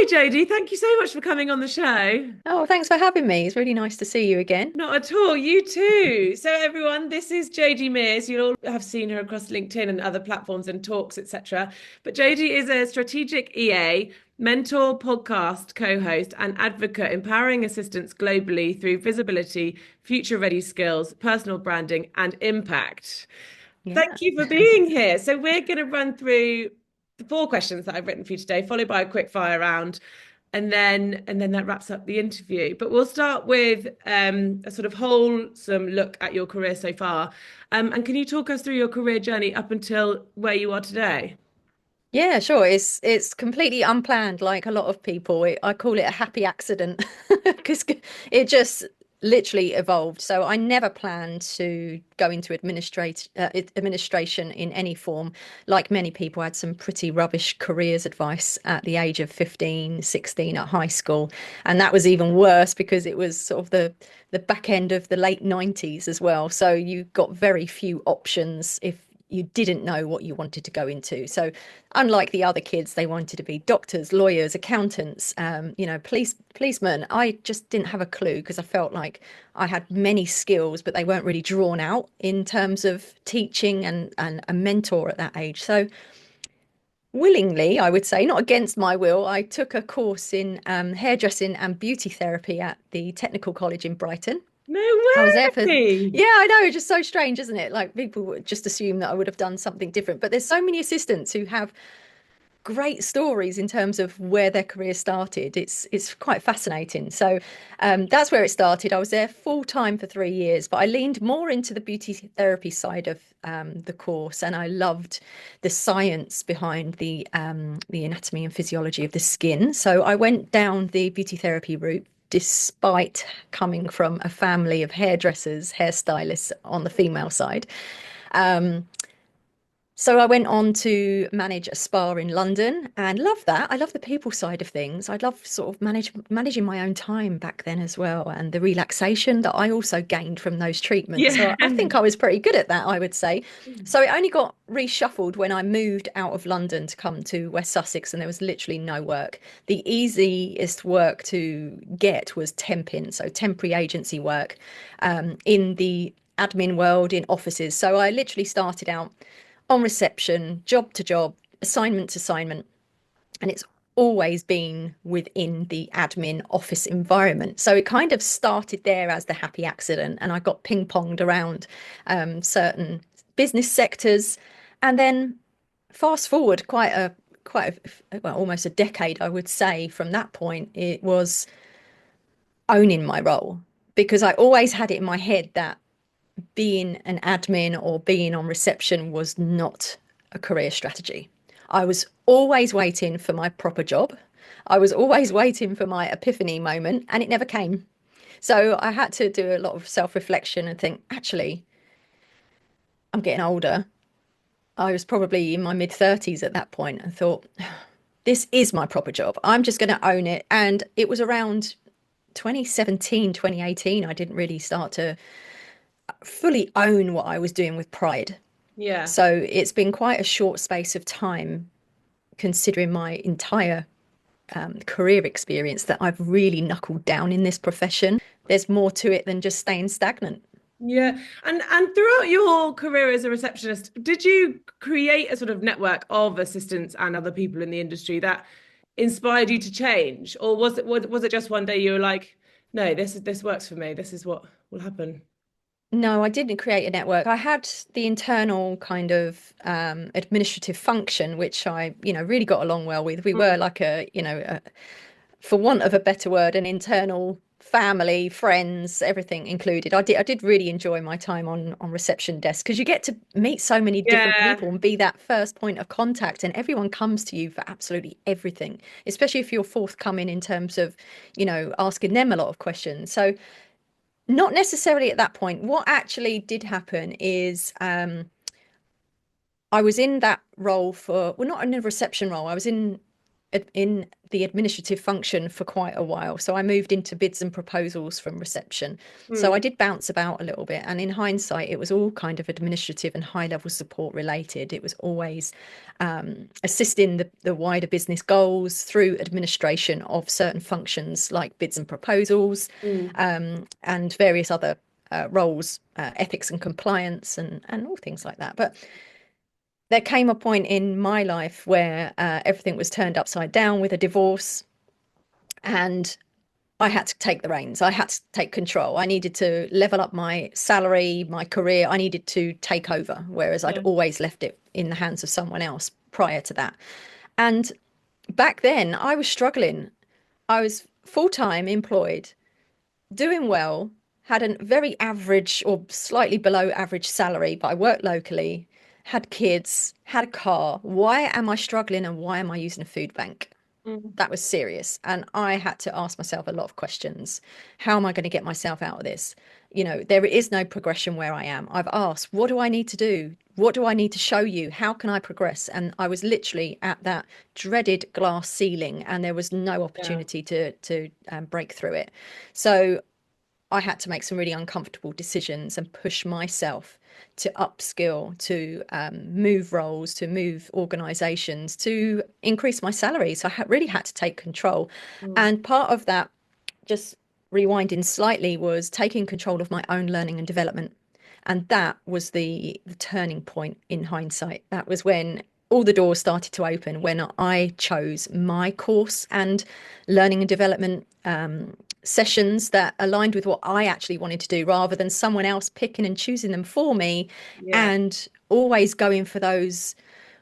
Jodie. Thank you so much for coming on the show. Oh, thanks for having me. It's really nice to see you again. Not at all. You too. So, everyone, this is Jodie Mears. You'll all have seen her across LinkedIn and other platforms and talks, etc. But Jodie is a strategic EA, mentor, podcast co-host, and advocate, empowering assistants globally through visibility, future-ready skills, personal branding, and impact. Thank Yeah. you for being here. So, we're going to run through the four questions that I've written for you today, followed by a quick fire round, and then that wraps up the interview. But we'll start with a sort of wholesome look at your career so far. And can you talk us through your career journey up until where you are today? Yeah, sure. It's completely unplanned, like a lot of people. I call it a happy accident because it just literally evolved. So I never planned to go into administration in any form. Like many people, I had some pretty rubbish careers advice at the age of 15, 16 at high school. And that was even worse because it was sort of the back end of the late 90s as well. So you got very few options if you didn't know what you wanted to go into. So unlike the other kids, they wanted to be doctors, lawyers, accountants, policemen. I just didn't have a clue because I felt like I had many skills, but they weren't really drawn out in terms of teaching and a mentor at that age. So willingly, I would say, not against my will, I took a course in hairdressing and beauty therapy at the Technical College in Brighton. No I was there for, way. yeah, I know, it's just so strange, isn't it? Like people would just assume that I would have done something different. But there's so many assistants who have great stories in terms of where their career started. It's quite fascinating. So that's where it started. I was there full time for 3 years, but I leaned more into the beauty therapy side of the course, and I loved the science behind the anatomy and physiology of the skin. So I went down the beauty therapy route. Despite coming from a family of hairdressers, hairstylists on the female side. Um, so I went on to manage a spa in London and love that. I love the people side of things. I love sort of managing my own time back then as well, and the relaxation that I also gained from those treatments. Yeah. So I think I was pretty good at that, I would say. So it only got reshuffled when I moved out of London to come to West Sussex, and there was literally no work. The easiest work to get was temping, so temporary agency work in the admin world in offices. So I literally started out on reception, job to job, assignment to assignment, and it's always been within the admin office environment. So it kind of started there as the happy accident, and I got ping ponged around certain business sectors, and then fast forward well, almost a decade, I would say. From that point, it was owning my role because I always had it in my head that being an admin or being on reception was not a career strategy. I was always waiting for my proper job. I was always waiting for my epiphany moment, and it never came. So I had to do a lot of self reflection and think, actually, I'm getting older. I was probably in my mid 30s at that point and thought, this is my proper job. I'm just going to own it. And it was around 2017, 2018, I didn't really start to fully own what I was doing with pride. Yeah. So it's been quite a short space of time, considering my entire career experience, that I've really knuckled down in this profession. There's more to it than just staying stagnant. Yeah. And throughout your career as a receptionist, did you create a sort of network of assistants and other people in the industry that inspired you to change? Or was it just one day you were like, no, this works for me. This is what will happen. No, I didn't create a network. I had the internal kind of administrative function, which I, really got along well with. We were like for want of a better word, an internal family, friends, everything included. I did really enjoy my time on reception desk because you get to meet so many different Yeah. people and be that first point of contact, and everyone comes to you for absolutely everything, especially if you're forthcoming in terms of, asking them a lot of questions. So not necessarily at that point. What actually did happen is I was in that role for, well, not in a reception role. I was in the administrative function for quite a while. So I moved into bids and proposals from reception. So I Mm. did bounce about a little bit. And in hindsight, it was all kind of administrative and high level support related. It was always assisting the wider business goals through administration of certain functions like bids and proposals, Mm. and various other roles, ethics and compliance, and all things like that. But there came a point in my life where everything was turned upside down with a divorce, and I had to take the reins. I had to take control. I needed to level up my salary, my career. I needed to take over, whereas I'd Yeah. always left it in the hands of someone else prior to that. And back then, I was struggling. I was full-time employed, doing well, had a very average or slightly below average salary, but I worked locally, had kids, had a car. Why am I struggling and why am I using a food bank? Mm. That was serious. And I had to ask myself a lot of questions. How am I going to get myself out of this? There is no progression where I am. I've asked, what do I need to do? What do I need to show you? How can I progress? And I was literally at that dreaded glass ceiling, and there was no Yeah. opportunity to break through it. So I had to make some really uncomfortable decisions and push myself to upskill, to move roles, to move organizations, to increase my salary. So I really had to take control. Mm. And part of that, just rewinding slightly, was taking control of my own learning and development. And that was the turning point in hindsight. That was when all the doors started to open, when I chose my course and learning and development sessions that aligned with what I actually wanted to do, rather than someone else picking and choosing them for me, Yeah. and always going for those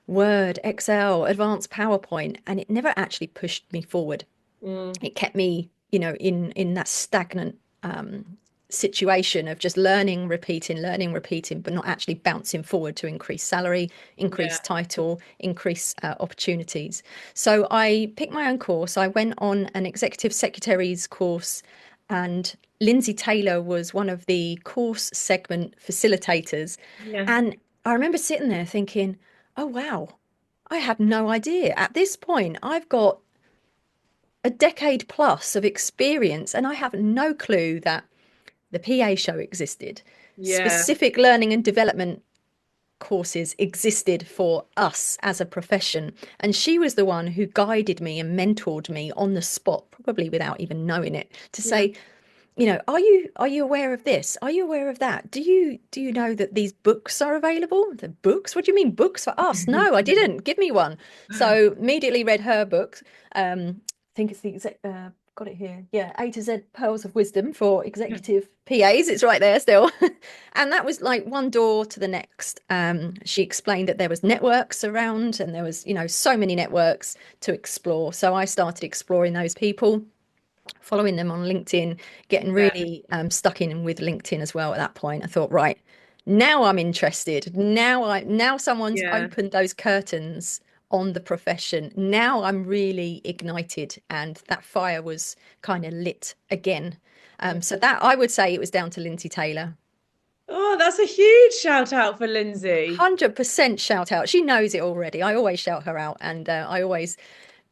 Word, Excel, advanced PowerPoint. And it never actually pushed me forward. Mm. It kept me, in that stagnant situation of just learning, repeating, but not actually bouncing forward to increase salary, increase Yeah. title, increase opportunities. So I picked my own course. I went on an executive secretary's course, and Lindsay Taylor was one of the course segment facilitators. Yeah. And I remember sitting there thinking, oh, wow, I had no idea. At this point, I've got a decade plus of experience, and I have no clue that the PA show existed. Yeah. Specific learning and development courses existed for us as a profession. And she was the one who guided me and mentored me on the spot, probably without even knowing it, to Yeah. say, are you aware of this? Are you aware of that? Do you know that these books are available? The books? What do you mean books for us? No, I didn't. Give me one. So immediately read her book. I think it's the got it here. Yeah, A to Z Pearls of Wisdom for Executive PAs. It's right there still. And that was like one door to the next. She explained that there was networks around, and there was, so many networks to explore. So I started exploring those people, following them on LinkedIn, getting Yeah. really stuck in with LinkedIn as well. At that point, I thought, right, now I'm interested. Now someone's Yeah. opened those curtains on the profession. Now I'm really ignited, and that fire was kind of lit again. So that, I would say, it was down to Lindsay Taylor. Oh, that's a huge shout out for Lindsay. 100% shout out. She knows it already. I always shout her out, and I always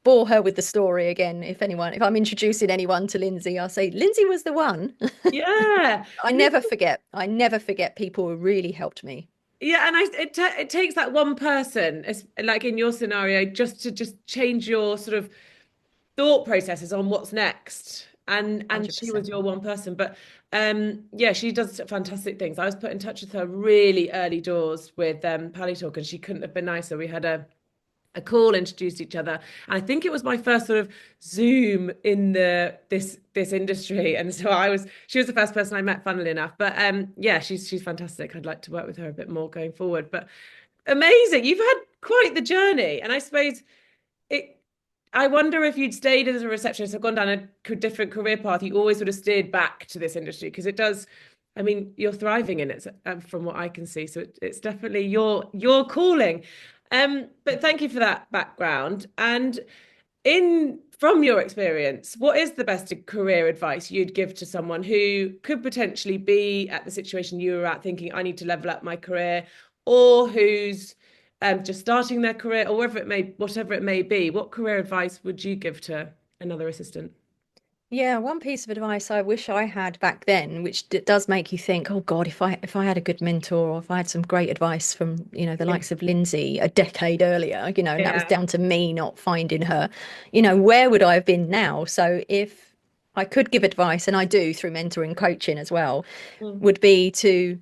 bore her with the story again. If I'm introducing anyone to Lindsay, I'll say Lindsay was the one. Yeah. I never forget. I never forget people who really helped me. Yeah, and it takes that one person, like in your scenario, just change your sort of thought processes on what's next. And she was 100%. your one person, but yeah, she does fantastic things. I was put in touch with her really early doors with Pally Talk, and she couldn't have been nicer. We had a call, introduced each other, and I think it was my first sort of Zoom in this industry, and so she was the first person I met, funnily enough. But yeah, she's fantastic. I'd like to work with her a bit more going forward. But amazing, you've had quite the journey, and I suppose it. I wonder if you'd stayed as a receptionist or gone down a different career path, you always would have steered back to this industry, because it does. I mean, you're thriving in it from what I can see. So it's definitely your calling. But thank you for that background. And in from your experience, what is the best career advice you'd give to someone who could potentially be at the situation you were at, thinking, I need to level up my career, or who's just starting their career or whatever it may be, what career advice would you give to another assistant? Yeah, one piece of advice I wish I had back then, which does make you think, oh God, if I had a good mentor, or if I had some great advice from, the Yeah. likes of Lindsay a decade earlier, and that was Yeah. down to me not finding her, where would I have been now? So if I could give advice, and I do through mentoring coaching as well, Mm, would be to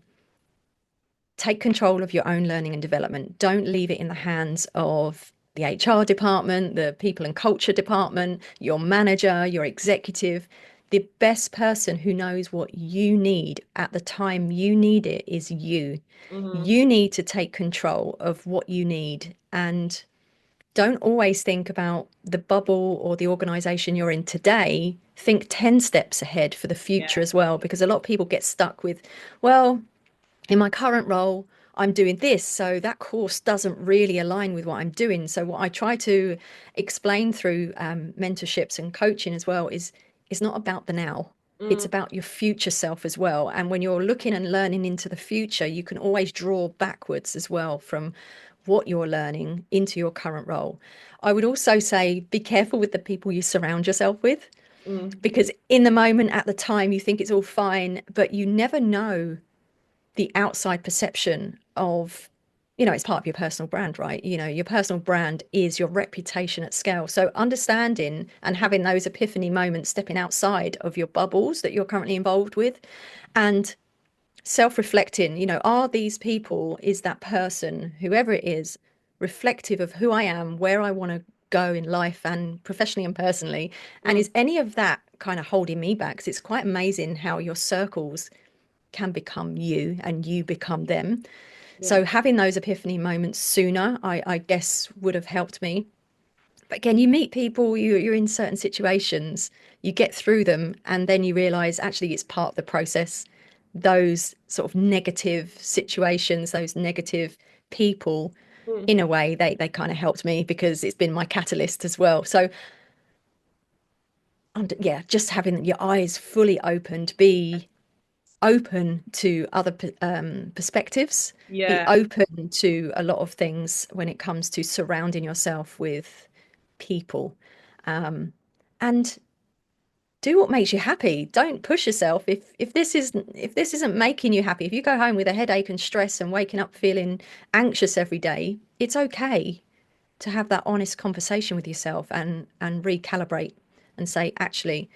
take control of your own learning and development. Don't leave it in the hands of the HR department, the people and culture department, your manager, your executive. The best person who knows what you need at the time you need it is you. mm, You need to take control of what you need, and don't always think about the bubble or the organization you're in today. Think 10 steps ahead for the future yeah. as well, because a lot of people get stuck with, well, in my current role, I'm doing this, so that course doesn't really align with what I'm doing. So what I try to explain through mentorships and coaching as well is it's not about the now. It's Mm, about your future self as well. And when you're looking and learning into the future, you can always draw backwards as well from what you're learning into your current role. I would also say be careful with the people you surround yourself with, mm, because in the moment at the time you think it's all fine, but you never know the outside perception of, it's part of your personal brand, right? Your personal brand is your reputation at scale. So understanding and having those epiphany moments, stepping outside of your bubbles that you're currently involved with, and self-reflecting, are these people, is that person, whoever it is, reflective of who I am, where I want to go in life and professionally and personally? And mm, is any of that kind of holding me back? Because it's quite amazing how your circles can become you and you become them. yeah. So having those epiphany moments sooner, I guess, would have helped me. But again, you meet people, you're in certain situations, you get through them, and then you realize actually it's part of the process. Those sort of negative situations, those negative people, Mm, in a way, they kind of helped me because it's been my catalyst as well. So, yeah, just having your eyes fully opened, be open to other perspectives, be yeah. open to a lot of things when it comes to surrounding yourself with people, and do what makes you happy. Don't push yourself. If this isn't making you happy, if you go home with a headache and stress and waking up feeling anxious every day, it's okay to have that honest conversation with yourself and recalibrate and say, actually,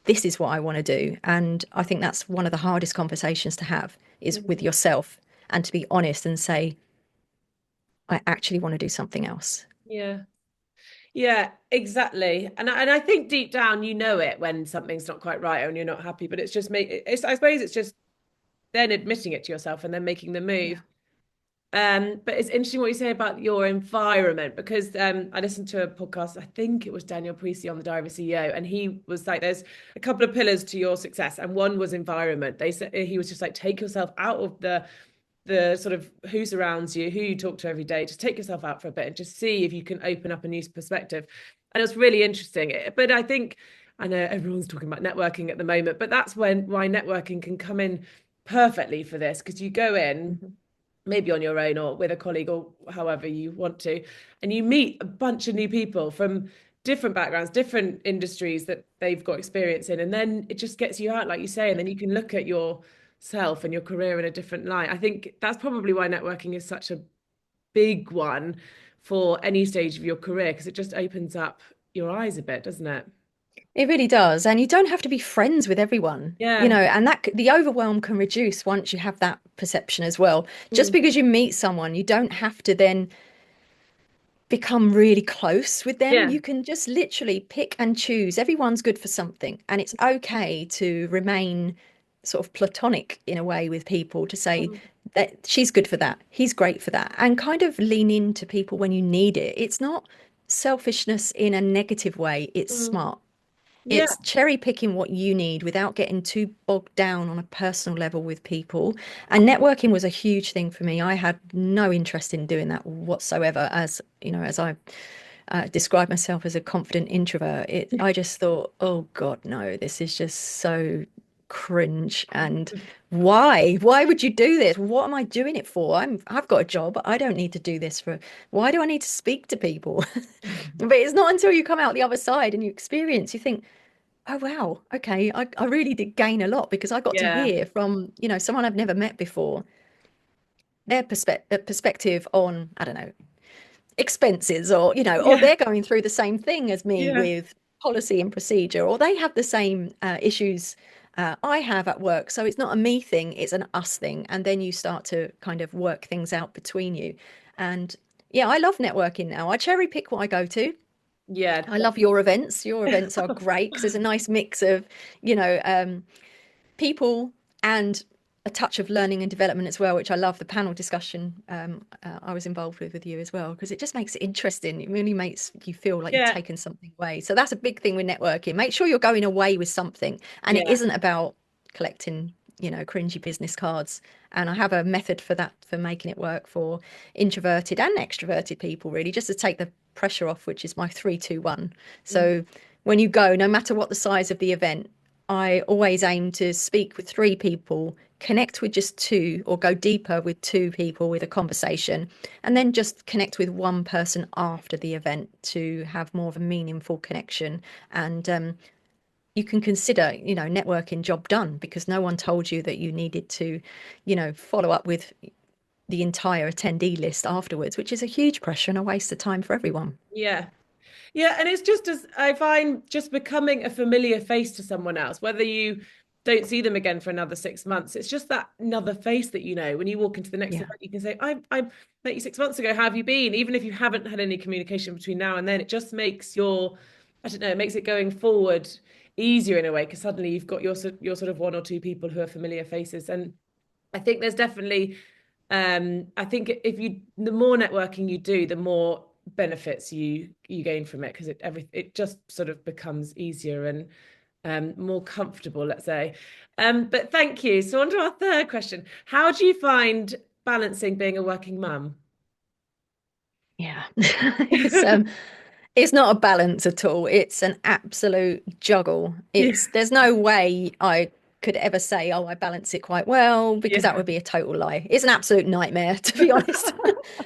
this is what I want to do. And I think that's one of the hardest conversations to have, is with Mm, yourself, and to be honest and say, I actually want to do something else. yeah. Yeah, exactly. And I think deep down you know it when something's not quite right and you're not happy, but it's just I suppose it's just then admitting it to yourself and then making the Yeah. move. But it's interesting what you say about your environment, because I listened to a podcast, I think it was Daniel Priestley on the Diary of a CEO, and he was like, there's a couple of pillars to your success, and one was environment. They said he was just like, take yourself out of the sort of who surrounds you, who you talk to every day. Just take yourself out for a bit and just see if you can open up a new perspective. And it's really interesting. But I think I know everyone's talking about networking at the moment, but that's why networking can come in perfectly for this, because you go in Mhm. maybe on your own or with a colleague or however you want to, and you meet a bunch of new people from different backgrounds, different industries that they've got experience in, and then it just gets you out, like you say, and then you can look at yourself and your career in a different light. I think that's probably why networking is such a big one for any stage of your career, because it just opens up your eyes a bit, doesn't it? It really does. And you don't have to be friends with everyone, Yeah. and the overwhelm can reduce once you have that perception as well. Just Mm. because you meet someone, you don't have to then become really close with them. Yeah. You can just literally pick and choose. Everyone's good for something, and it's okay to remain sort of platonic in a way with people, to say Mm. that she's good for that, he's great for that, and kind of lean into people when you need it. It's not selfishness in a negative way, it's Mm. smart. Yeah. It's cherry picking what you need without getting too bogged down on a personal level with people. And networking was a huge thing for me. I had no interest in doing that whatsoever. As I describe myself as a confident introvert, I just thought, oh God, no, this is just so cringe. And why would you do this? What am I doing it for? I've got a job. I don't need to do this for, why do I need to speak to people? But it's not until you come out the other side and you experience, you think, oh wow, okay, I really did gain a lot because I got to Yeah. hear from, someone I've never met before, their perspective on, I don't know, expenses, or or Yeah. they're going through the same thing as me Yeah. with policy and procedure, or they have the same issues I have at work. So it's not a me thing, it's an us thing, and then you start to kind of work things out between you. And yeah, I love networking now. I cherry pick what I go to. Yeah. I love your events. Your events are great because there's a nice mix of, you know, um, people and a touch of learning and development as well, which I love. The panel discussion I was involved with you as well, because it just makes it interesting. It really makes you feel like you've Yeah. taken something away. So that's a big thing with networking. Make sure you're going away with something, and it Yeah. isn't about collecting, cringy business cards. And I have a method for that, for making it work for introverted and extroverted people, really, just to take the pressure off, which is my 3-2-1. Mm. So when you go, no matter what the size of the event, I always aim to speak with 3 people, connect with just 2, or go deeper with 2 people with a conversation, and then just connect with 1 person after the event to have more of a meaningful connection. And you can consider, networking job done, because no one told you that you needed to, follow up with the entire attendee list afterwards, which is a huge pressure and a waste of time for everyone. Yeah. Yeah, and it's just as I find just becoming a familiar face to someone else, whether you don't see them again for another 6 months, it's just that another face that you know. When you walk into the next Yeah. event, you can say, I met you 6 months ago. How have you been? Even if you haven't had any communication between now and then, it just makes I don't know, it makes it going forward easier in a way, because suddenly you've got your sort of 1 or 2 people who are familiar faces. And I think there's definitely I think if you the more networking you do, the more benefits you gain from it, because it just sort of becomes easier and more comfortable, let's say. But thank you. So on to our third question. How do you find balancing being a working mum? Yeah. It's not a balance at all. It's an absolute juggle. Yeah, There's no way I could ever say, oh, I balance it quite well, because that yeah. would be a total lie. It's an absolute nightmare, to be honest.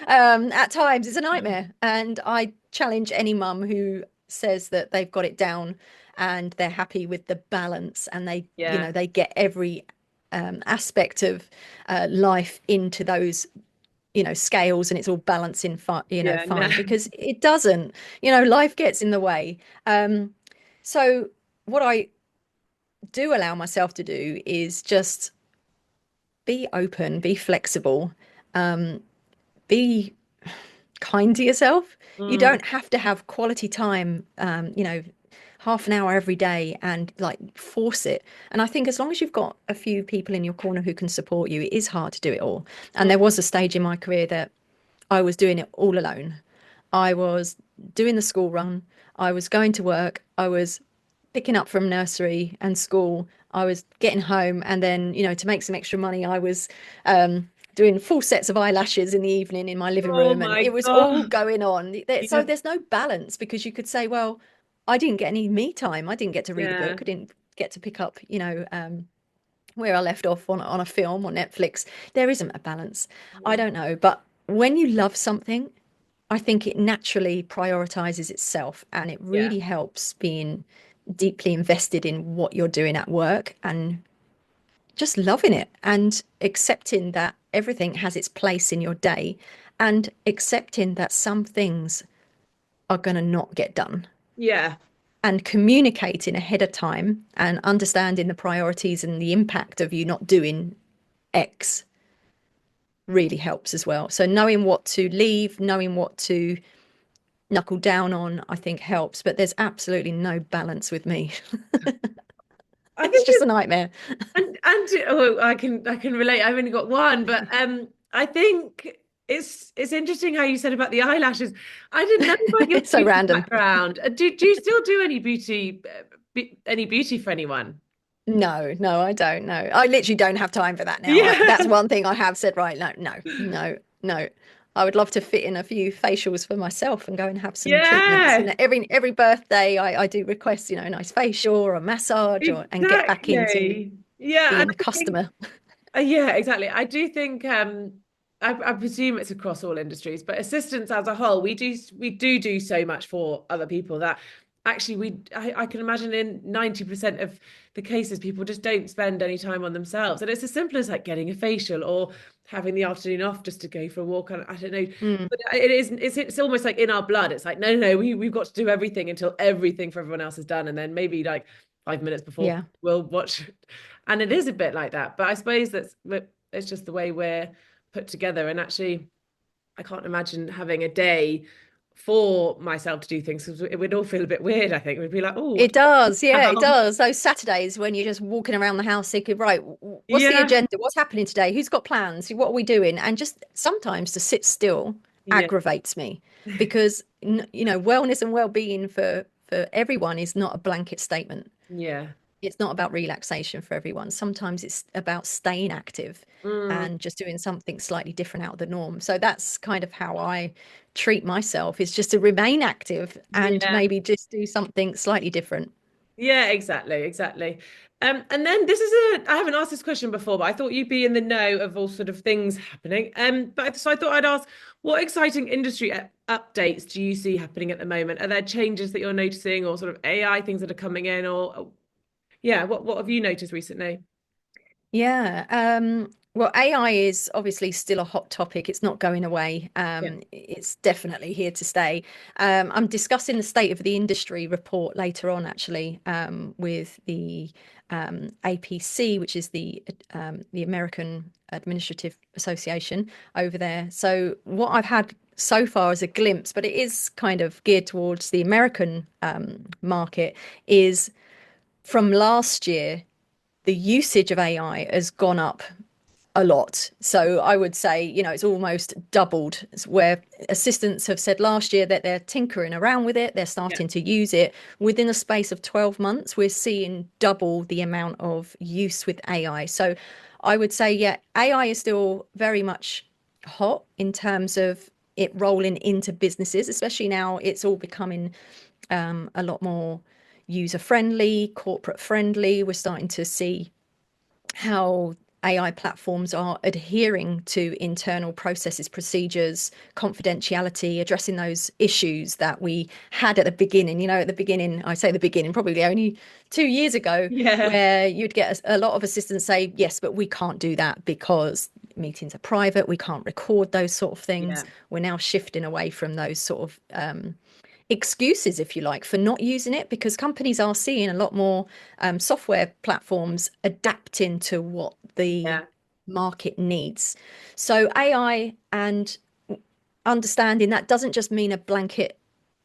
At times it's a nightmare. And I challenge any mum who says that they've got it down and they're happy with the balance, and Yeah, they get every aspect of life into those scales, and it's all balancing fine, yeah, no. fine, because it doesn't. Life gets in the way. So what I do allow myself to do is just be open, be flexible, um, be kind to yourself. You Mm, don't have to have quality time, half an hour every day, and like force it. And I think as long as you've got a few people in your corner who can support you, it is hard to do it all. And mm. there was a stage in my career that I was doing it all alone. I was doing the school run. I was going to work. I was picking up from nursery and school. I was getting home. And then, to make some extra money, I was doing full sets of eyelashes in the evening in my living Oh room. And my it was all God. going on. So Yeah, there's no balance, because you could say, well, I didn't get any me time. I didn't get to read a yeah, book. I didn't get to pick up, where I left off on a film or Netflix. There isn't a balance. I yeah, don't know. But when you love something, I think it naturally prioritizes itself, and it yeah, really helps being deeply invested in what you're doing at work, and just loving it, and accepting that everything has its place in your day, and accepting that some things are going to not get done, yeah. and communicating ahead of time and understanding the priorities and the impact of you not doing X really helps as well. So knowing what to leave, knowing what to knuckle down on, I think helps. But there's absolutely no balance with me. I It's think just a nightmare. and oh, I can relate. I've only got one, but I think it's interesting how you said about the eyelashes. I didn't know about your It's so beauty random. background. Do you still do any beauty for anyone? No, no, I don't know. I literally don't have time for that now. That's Yeah. one thing I have said, right? No, no, no, no. I would love to fit in a few facials for myself and go and have some treatments. Yeah, Every birthday, I do request, a nice facial or a massage, and get back into exactly. Yeah, and being a I think customer. yeah, exactly. I do think I presume it's across all industries, but assistants as a whole, we do so much for other people that actually I can imagine in 90% of the cases people just don't spend any time on themselves. And it's as simple as like getting a facial or having the afternoon off just to go for a walk. And I don't know. Mm, But it's almost like in our blood. It's like, no, we've got to do everything until everything for everyone else is done. And then maybe like 5 minutes before yeah. we'll watch. And it is a bit like that. But I suppose it's just the way we're put together. And actually, I can't imagine having a day for myself to do things because it would all feel a bit weird, I think. We'd be like, oh, what It does, yeah, it now? does. Those Saturdays when you're just walking around the house thinking, right, what's the Yeah. agenda? What's happening today? Who's got plans? What are we doing? And just sometimes to sit still Yeah. aggravates me because wellness and well-being for everyone is not a blanket statement. Yeah. It's not about relaxation for everyone. Sometimes it's about staying active Mm, and just doing something slightly different out of the norm. So that's kind of how I treat myself, is just to remain active and yeah. maybe just do something slightly different. Yeah, exactly, exactly. And then I haven't asked this question before, but I thought you'd be in the know of all sort of things happening. But so I thought I'd ask, what exciting industry updates do you see happening at the moment? Are there changes that you're noticing, or sort of AI things that are coming in, or yeah, what have you noticed recently? Yeah. Well, AI is obviously still a hot topic. It's not going away. Yeah. It's definitely here to stay. I'm discussing the state of the industry report later on, actually, with the APC, which is the American Administrative Association over there. So what I've had so far as a glimpse, but it is kind of geared towards the American market, is from last year the usage of AI has gone up a lot. So I would say, it's almost doubled. It's where assistants have said last year that they're tinkering around with it, they're Yeah. starting to use it. Within a space of 12 months, we're seeing double the amount of use with AI. So I would say, yeah, AI is still very much hot in terms of it rolling into businesses, especially now it's all becoming a lot more user friendly, corporate friendly. We're starting to see how AI platforms are adhering to internal processes, procedures, confidentiality, addressing those issues that we had at the beginning. At the beginning, I say the beginning, probably only 2 years ago, Yeah. where you'd get a lot of assistants say, yes, but we can't do that because meetings are private. We can't record those sort of things. Yeah. We're now shifting away from those sort of excuses, if you like, for not using it, because companies are seeing a lot more software platforms adapting to what the Yeah. market needs. So AI and understanding that doesn't just mean a blanket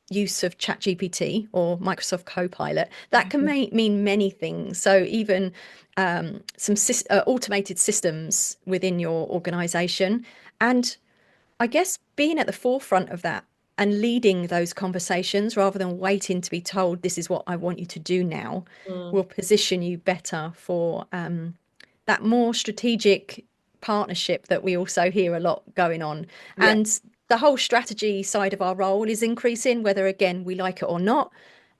use of ChatGPT or Microsoft Copilot. That can mean many things. So even some automated systems within your organization, and I guess being at the forefront of that and leading those conversations rather than waiting to be told, this is what I want you to do now, Mm, will position you better for that more strategic partnership that we also hear a lot going on. yeah. And the whole strategy side of our role is increasing, whether again we like it or not,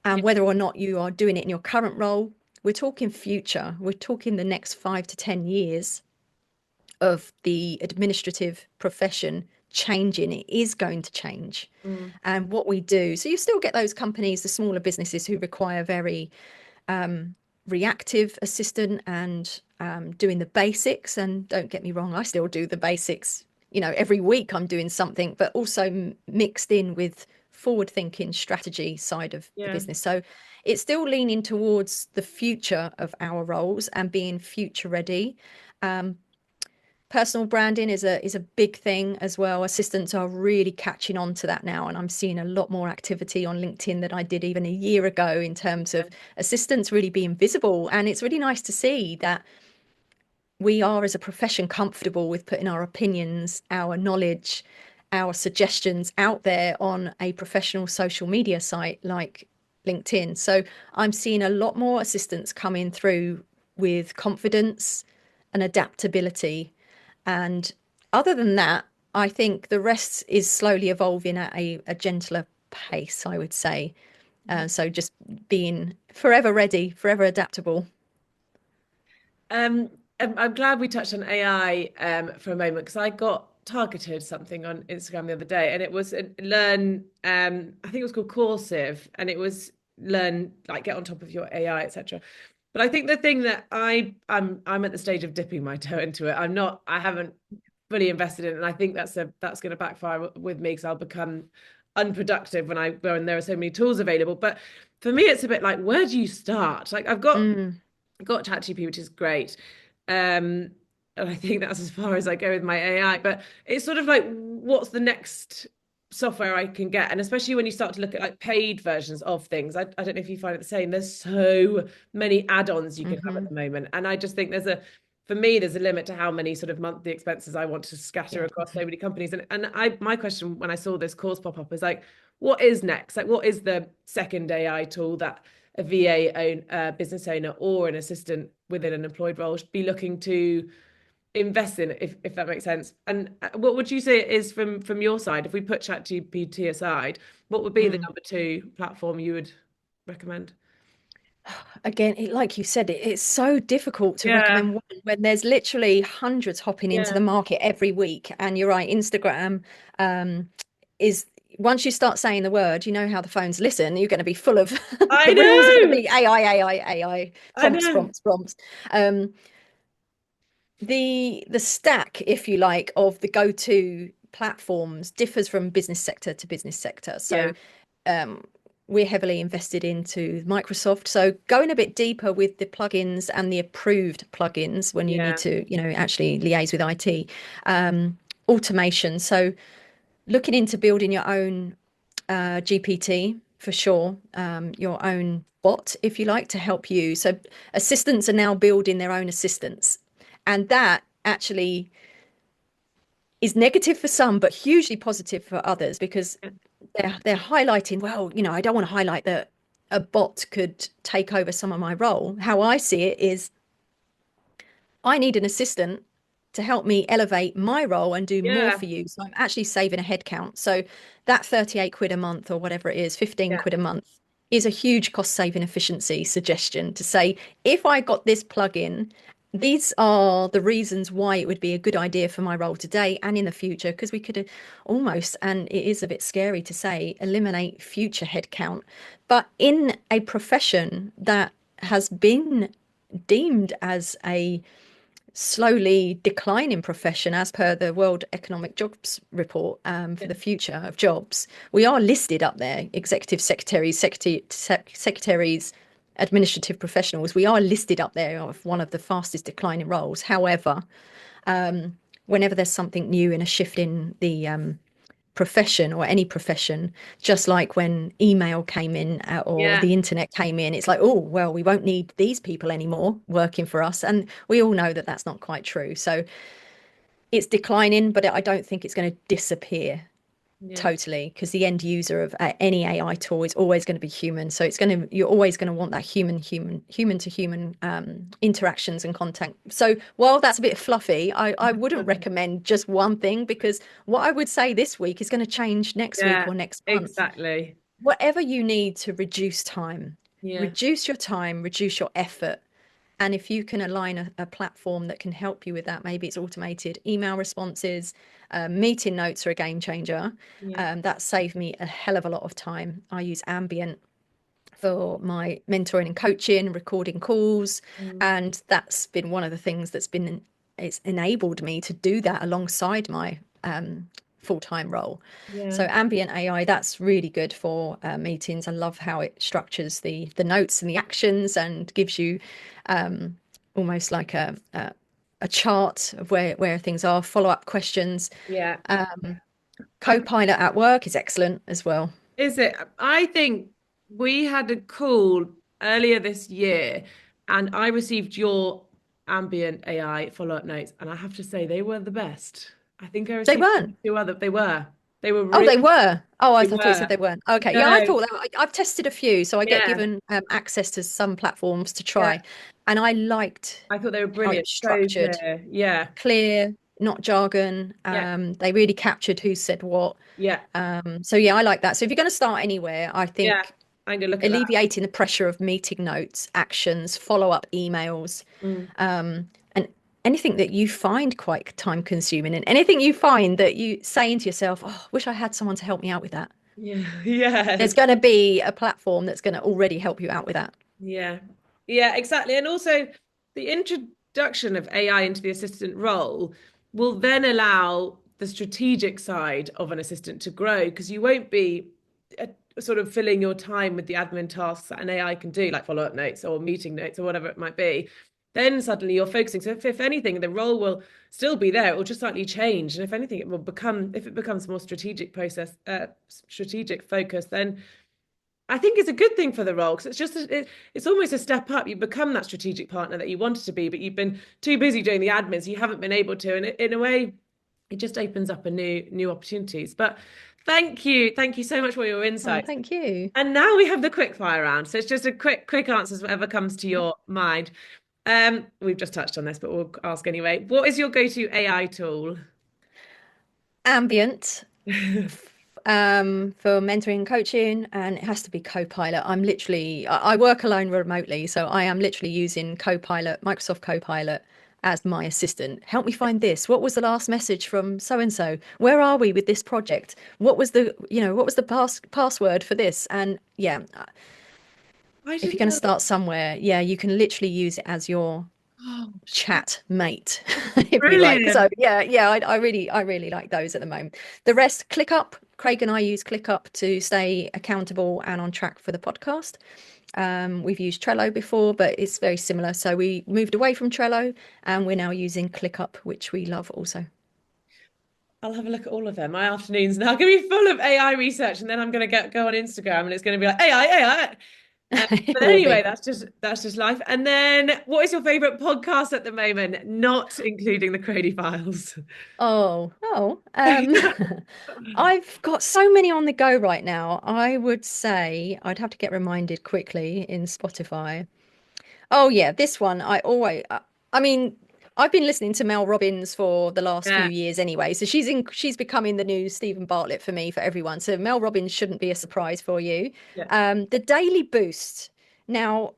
Yeah. and whether or not you are doing it in your current role. We're talking future, we're talking the next 5 to 10 years of the administrative profession changing. It is going to change. Mm, And what we do, so you still get those companies, the smaller businesses who require very reactive assistant and doing the basics. And don't get me wrong, I still do the basics. Every week I'm doing something, but also mixed in with forward thinking strategy side of the yeah. business. So it's still leaning towards the future of our roles and being future ready. Personal branding is a big thing as well. Assistants are really catching on to that now, and I'm seeing a lot more activity on LinkedIn than I did even a year ago in terms of assistants really being visible. And it's really nice to see that we are as a profession comfortable with putting our opinions, our knowledge, our suggestions out there on a professional social media site like LinkedIn. So I'm seeing a lot more assistants coming through with confidence and adaptability. And other than that, I think the rest is slowly evolving at a gentler pace, I would say. So just being forever ready, forever adaptable. I'm glad we touched on AI for a moment because I got targeted something on Instagram the other day, and it was learn. I think it was called Coursive, and it was learn like get on top of your AI, etc. But I think the thing that I'm at the stage of dipping my toe into it. I'm not. I haven't fully invested in it, and I think that's going to backfire with me because I'll become unproductive when there are so many tools available. But for me, it's a bit like, where do you start? Like Mm, I've got ChatGPT, which is great. And I think that's as far as I go with my AI. But it's sort of like, what's the next software I can get? And especially when you start to look at like paid versions of things, I don't know if you find it the same. There's so many add-ons you can have at hmm. the moment. And I just think for me, there's a limit to how many sort of monthly expenses I want to scatter Yeah. across so many companies. And my question when I saw this course pop up is like, what is next? Like, what is the second AI tool that a business owner or an assistant within an employed role should be looking to invest in, if that makes sense? And what would you say it is from your side? If we put ChatGPT aside, what would be the Mm. number two platform you would recommend? Again, like you said, it's so difficult to Yeah, recommend one when there's literally hundreds hopping into the yeah. market every week. And you're right, Instagram um, is once you start saying the word, you know how the phones listen, you're going to be full of I the reels are going to know. be AI, I prompts, know. prompts, prompts. Um, the stack, if you like, of the go-to platforms differs from business sector to business sector. So Yeah, um, we're heavily invested into Microsoft. So going a bit deeper with the plugins and the approved plugins when you need yeah, to, actually liaise with IT, automation. So looking into building your own GPT for sure, your own bot, if you like, to help you. So assistants are now building their own assistants. And that actually is negative for some, but hugely positive for others because yeah, they're highlighting, well, I don't want to highlight that a bot could take over some of my role. How I see it is I need an assistant to help me elevate my role and do more yeah, for you. So I'm actually saving a head count. So that 38 quid a month or whatever it is, 15 yeah, quid a month is a huge cost saving efficiency suggestion to say, if I got this plugin, these are the reasons why it would be a good idea for my role today and in the future, because we could almost, and it is a bit scary to say, eliminate future headcount. But in a profession that has been deemed as a slowly declining profession as per the World Economic Jobs Report for yeah, the future of jobs. We are listed up there, executive secretaries, secretaries, administrative professionals. We are listed up there of one of the fastest declining roles. However, whenever there's something new and a shift in the profession or any profession, just like when email came in or yeah, the internet came in, it's like, oh, well, we won't need these people anymore working for us. And we all know that that's not quite true. So it's declining, but I don't think it's going to disappear yeah, totally because the end user of any AI tool is always going to be human. So you're always going to want that human to human interactions and contact. So while that's a bit fluffy, I wouldn't recommend just one thing because what I would say this week is going to change next week yeah, or next month. exactly. Whatever you need to Yeah, reduce your time, reduce your effort. And if you can align a platform that can help you with that, maybe it's automated email responses, meeting notes are a game changer. yeah, That saved me a hell of a lot of time. I use Ambient for my mentoring and coaching, recording calls, mm, and that's been one of the things it's enabled me to do that alongside my full-time role. yeah, So ambient AI, that's really good for meetings. I love how it structures the notes and the actions and gives you almost like a chart of where things are, follow-up questions. yeah. I Copilot at work is excellent as well. Is it? I think we had a call earlier this year, and I received your ambient AI follow-up notes, and I have to say they were the best. I think I They received weren't. two other. They were Oh, really. they were. Oh, I They thought you said were. they weren't. Okay, yeah, I No. thought I've tested a few, so I get Yeah. given access to some platforms to Yeah. try, and I liked I thought they were how brilliant. it's So structured, clear. Yeah. clear, not jargon. Yeah. They really captured who said what. Yeah. So yeah, I like that. So if you're going to start anywhere, I Yeah. think I'm gonna look at that. alleviating the pressure of meeting notes, actions, follow-up emails, Mm. and anything that you find quite time consuming and anything you find that you saying to yourself, oh, wish I had someone to help me out with that. Yeah. There's Yes. going to be a platform that's going to already help you out with that. Yeah. Yeah, exactly. And also the introduction of AI into the assistant role will then allow the strategic side of an assistant to grow because you won't be uh, sort of filling your time with the admin tasks that an AI can do, like follow-up notes or meeting notes or whatever it might be. Then suddenly you're focusing. So if anything, the role will still be there. It will just slightly change. And if anything, it will become, if it becomes more strategic focus, then I think it's a good thing for the role because it's almost a step up. You become that strategic partner that you wanted to be, but you've been too busy doing the admin, so you haven't been able to. And in a way, it just opens up a new opportunities. But thank you so much for your Oh, insights. thank you. And now we have the quick fire round. So it's just a quick answers, whatever comes to your mind. We've just touched on this, but we'll ask anyway. What is your go-to AI tool? Ambient for mentoring and coaching, and it has to be Copilot. I work alone remotely, so I am literally using Copilot, Microsoft Copilot, as my assistant. Help me find this. What was the last message from so and so? Where are we with this project? What was the password for this? And yeah, I if you're didn't going to know. start somewhere, yeah, you can literally use it as your Oh, chat mate, if you like. So brilliant. yeah, I really like those at the moment. The rest, ClickUp. Craig and I use ClickUp to stay accountable and on track for the podcast. We've used Trello before, but it's very similar. So we moved away from Trello and we're now using ClickUp, which we love also. I'll have a look at all of them. My afternoon's now going to be full of AI research, and then I'm going to go on Instagram, and it's going to be like AI. It But will anyway, be. that's just life. And then, what is your favorite podcast at the moment? Not including the Crodie Files. Oh. I've got so many on the go right now. I would say I'd have to get reminded quickly in Spotify. Oh yeah, this one I mean, I've been listening to Mel Robbins for the last few Yeah, years anyway, so she's becoming the new Stephen Bartlett for me, for everyone. So Mel Robbins shouldn't be a surprise for you. yeah, The Daily Boost. Now,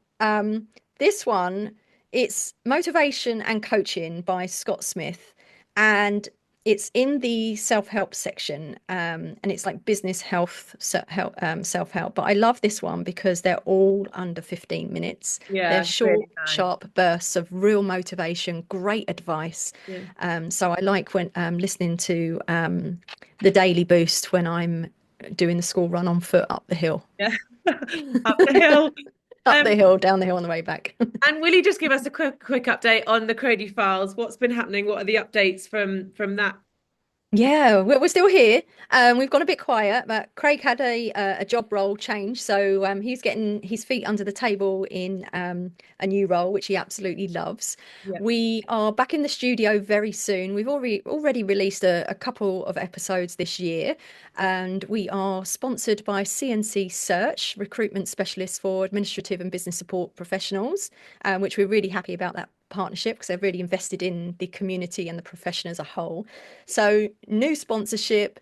this one, it's motivation and coaching by Scott Smith, and it's in the self-help section, and it's like business health self-help. But I love this one because they're all under 15 minutes. They're yeah. short, Really nice. sharp bursts of real motivation, great advice. Yeah, So I like when listening to the Daily Boost when I'm doing the school run on foot up the hill. yeah. Up the hill. Up Um, the hill, down the hill on the way back. and will you just give us a quick update on the Crodie Files? What's been happening? What are the updates from that? Yeah, we're still here. We've gone a bit quiet, but Craig had a job role change, so he's getting his feet under the table in a new role, which he absolutely loves. Yeah, We are back in the studio very soon. We've already released a couple of episodes this year, and we are sponsored by CNC Search, recruitment specialists for administrative and business support professionals, which we're really happy about that partnership because they've really invested in the community and the profession as a whole. So new sponsorship.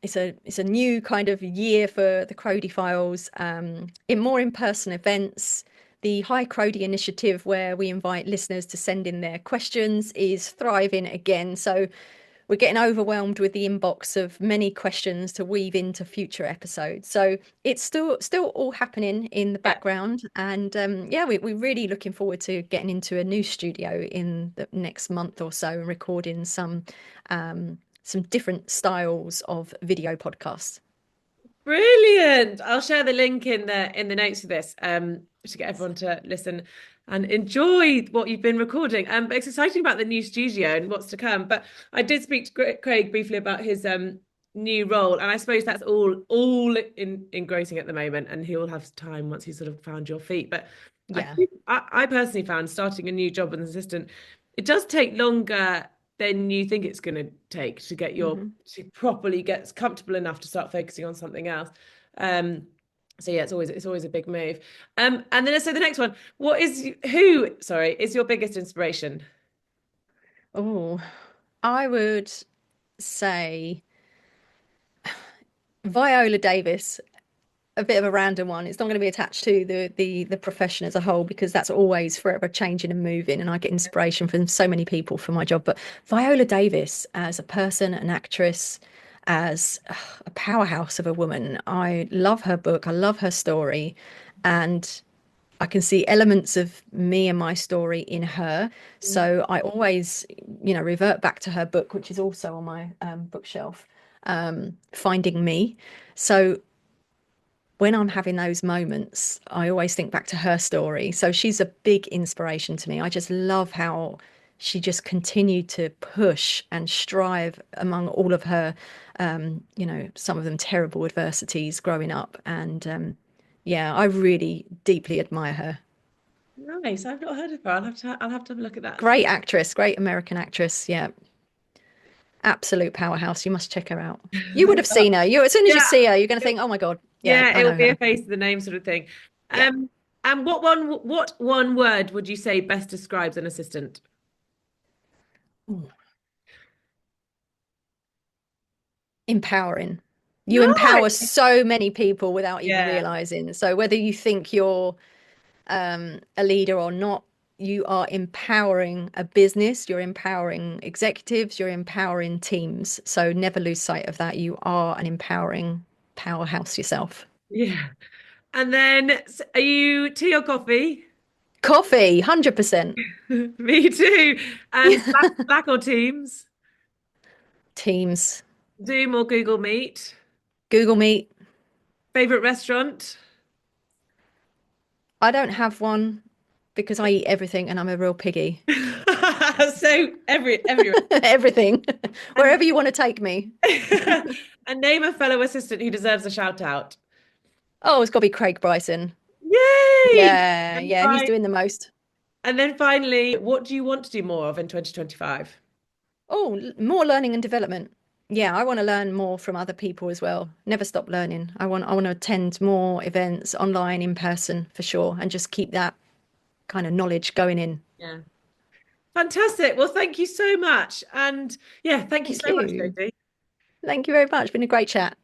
It's a new kind of year for the Crodie Files. In more in-person events, the Hi Crodie initiative, where we invite listeners to send in their questions, is thriving again. So we're getting overwhelmed with the inbox of many questions to weave into future episodes. So it's still all happening in the yeah. background, and yeah, we're really looking forward to getting into a new studio in the next month or so and recording some different styles of video podcasts. Brilliant. I'll share the link in the notes for this to get everyone to listen and enjoy what you've been recording. But it's exciting about the new studio and what's to come. But I did speak to Craig briefly about his new role, and I suppose that's all engrossing at the moment, and he'll have time once he's sort of found your feet. But I Yeah. think I personally found starting a new job as an assistant, it does take longer than you think it's going to take to get your Hmm. to properly get comfortable enough to start focusing on something else. Um, so yeah, it's always a big move. And then so the next one, sorry, is your biggest inspiration? Oh, I would say Viola Davis. a bit of a random one. It's not going to be attached to the profession as a whole because that's always forever changing and moving, and I get inspiration from so many people for my job. But Viola Davis, as a person, an actress, as a powerhouse of a woman, I love her book. I love her story, and I can see elements of me and my story in her. So I always, revert back to her book, which is also on my bookshelf, Finding Me. So when I'm having those moments, I always think back to her story. So she's a big inspiration to me. I just love how she just continued to push and strive among all of her, some of them terrible adversities growing up. And yeah, I really deeply admire her. Nice. I've not heard of her. I'll have to have a look at that. Great actress, great American actress. Yeah, absolute powerhouse. You must check her out. You would have seen her. As soon as you Yeah, see her, you're going to think, "Oh my God, yeah, yeah, I it'll know be a her." face of the name sort of thing. Yeah. And what one word would you say best describes an assistant? Ooh, empowering. You empower Nice. so many people without even Yeah. realizing. So whether you think you're a leader or not, you are empowering a business, you're empowering executives, you're empowering teams. So never lose sight of that. You are an empowering powerhouse yourself. Yeah. And then, are you tea or coffee? Coffee, 100%. Me too. And Slack or Teams? Teams, Zoom or Google Meet? Google Meet. Favorite restaurant? I don't have one because I eat everything and I'm a real piggy. So every Everything. and Wherever you want to take me. and name a fellow assistant who deserves a shout out. Oh, it's got to be Craig Bryson. Yay! Yeah, And yeah, he's fine. doing the most. And then finally, what do you want to do more of in 2025? Oh, more learning and development. Yeah, I want to learn more from other people as well. Never stop learning. I want to attend more events online, in person for sure, and just keep that kind of knowledge going in. Yeah. Fantastic. Well, thank you so much. And yeah, thank you Thank so much, you. Jodie. Thank you very much. Been a great chat.